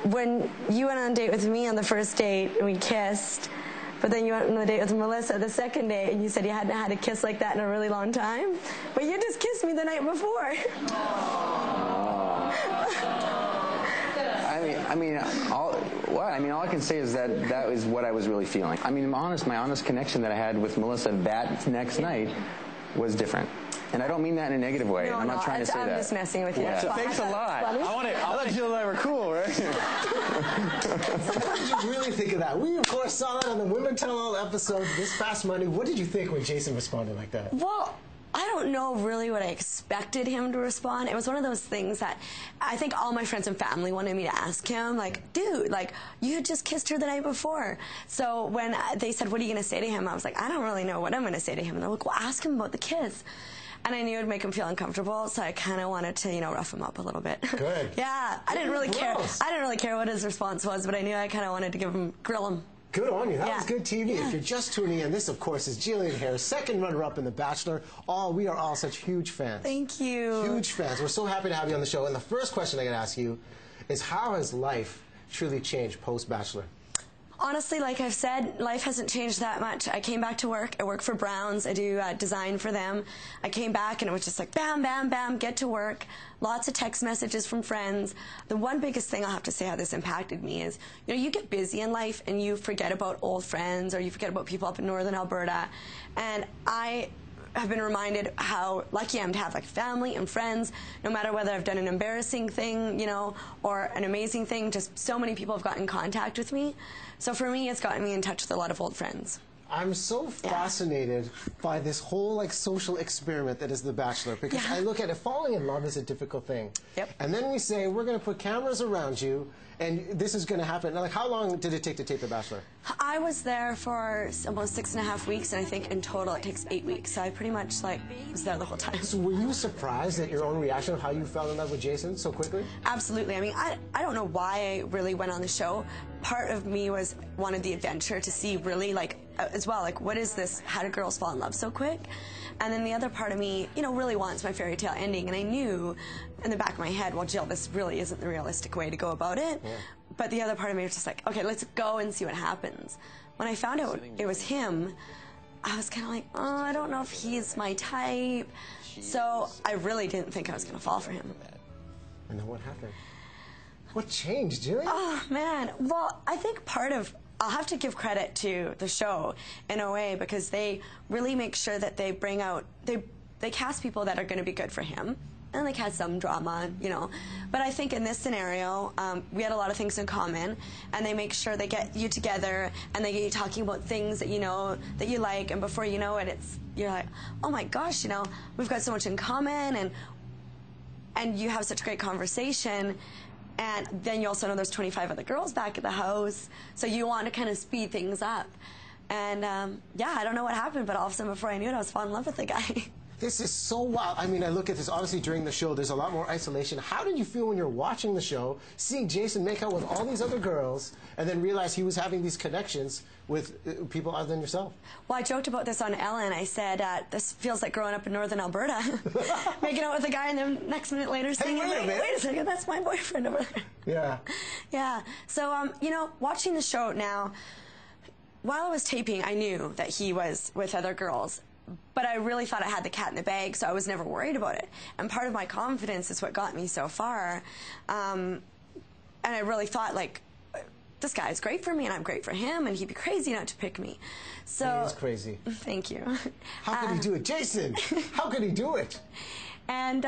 when you went on a date with me on the first date and we kissed, but then you went on a date with Melissa the second date and you said you hadn't had a kiss like that in a really long time, but you just kissed me the night before. All I can say is that that was what I was really feeling. I mean, my honest connection that I had with Melissa that next night was different. And I don't mean that in a negative way. No, I'm not trying to say that. I'm just messing with you. Yeah. So thanks a lot. I thought you and I were cool, right? What did you really think of that? We, of course, saw that on the Women Tell All episode this past Monday. What did you think when Jason responded like that? Well, I don't know really what I expected him to respond. It was one of those things that I think all my friends and family wanted me to ask him, like, dude, like, you had just kissed her the night before. So when they said, what are you going to say to him? I was like, I don't really know what I'm going to say to him. And they're like, well, ask him about the kiss. And I knew it would make him feel uncomfortable, so I kind of wanted to, rough him up a little bit. Good. Yeah, I didn't really care. I didn't really care what his response was, but I knew I kind of wanted to grill him. Good on you. That was good TV. Yeah. If you're just tuning in, this, of course, is Jillian Harris, second runner-up in The Bachelor. We are all such huge fans. Thank you. Huge fans. We're so happy to have you on the show. And the first question I got to ask you is, how has life truly changed post-Bachelor? Honestly, like I've said, life hasn't changed that much. I came back to work. I work for Browns. I do design for them. I came back and it was just like, bam, bam, bam, get to work. Lots of text messages from friends. The one biggest thing I'll have to say how this impacted me is, you get busy in life and you forget about old friends or you forget about people up in northern Alberta. And I have been reminded how lucky I am to have family and friends, no matter whether I've done an embarrassing thing, or an amazing thing. Just so many people have gotten in contact with me. So for me, it's gotten me in touch with a lot of old friends. I'm so fascinated by this whole social experiment that is The Bachelor, because I look at it, falling in love is a difficult thing. Yep. And then we say, we're going to put cameras around you, and this is going to happen. Now, how long did it take to tape The Bachelor? I was there for almost 6.5 weeks, and I think in total it takes 8 weeks. So I pretty much was there the whole time. So were you surprised at your own reaction of how you fell in love with Jason so quickly? Absolutely. I mean, I don't know why I really went on the show. Part of me wanted the adventure to see really as well, what is this? How do girls fall in love so quick? And then the other part of me, really wants my fairy tale ending. And I knew in the back of my head, well, Jill, this really isn't the realistic way to go about it. Yeah. But the other part of me was just like, okay, let's go and see what happens. When I found out it was him, I was kind of like, oh, I don't know if he's my type. So I really didn't think I was going to fall for him. And then what happened? What changed, Jillian? Oh, man. Well, I think I'll have to give credit to the show in a way, because they really make sure that they bring out, they cast people that are going to be good for him. And they had some drama, But I think in this scenario, we had a lot of things in common, and they make sure they get you together and they get you talking about things that that you like, and before you know it, you're like, oh my gosh, we've got so much in common, and you have such great conversation. And then you also know there's 25 other girls back at the house, so you want to kind of speed things up. And I don't know what happened, but all of a sudden, before I knew it, I was falling in love with the guy. This is so wild. I mean, I look at this, obviously during the show, there's a lot more isolation. How did you feel when you're watching the show, seeing Jason make out with all these other girls, and then realize he was having these connections with people other than yourself? Well, I joked about this on Ellen. I said, this feels like growing up in northern Alberta. Making out with a guy, and then next minute later saying, wait a second, that's my boyfriend over there. Yeah. Yeah. So, watching the show now, while I was taping, I knew that he was with other girls. But I really thought I had the cat in the bag, so I was never worried about it. And part of my confidence is what got me so far. And I really thought, this guy's great for me, and I'm great for him, and he'd be crazy not to pick me. So he is crazy. Thank you. How could he do it? Jason, how could he do it? And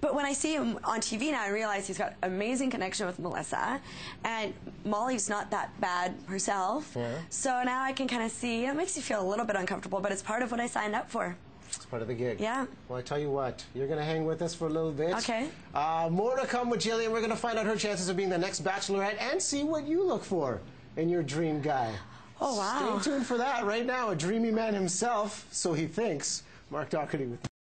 but when I see him on TV now, I realize he's got amazing connection with Melissa, and Molly's not that bad herself. Yeah. So now I can kind of see, it makes you feel a little bit uncomfortable, but it's part of what I signed up for. It's part of the gig. Yeah. Well, I tell you what, you're going to hang with us for a little bit. Okay. More to come with Jillian. We're going to find out her chances of being the next Bachelorette and see what you look for in your dream guy. Oh, wow. Stay tuned for that right now. A dreamy man himself, so he thinks. Mark Doherty with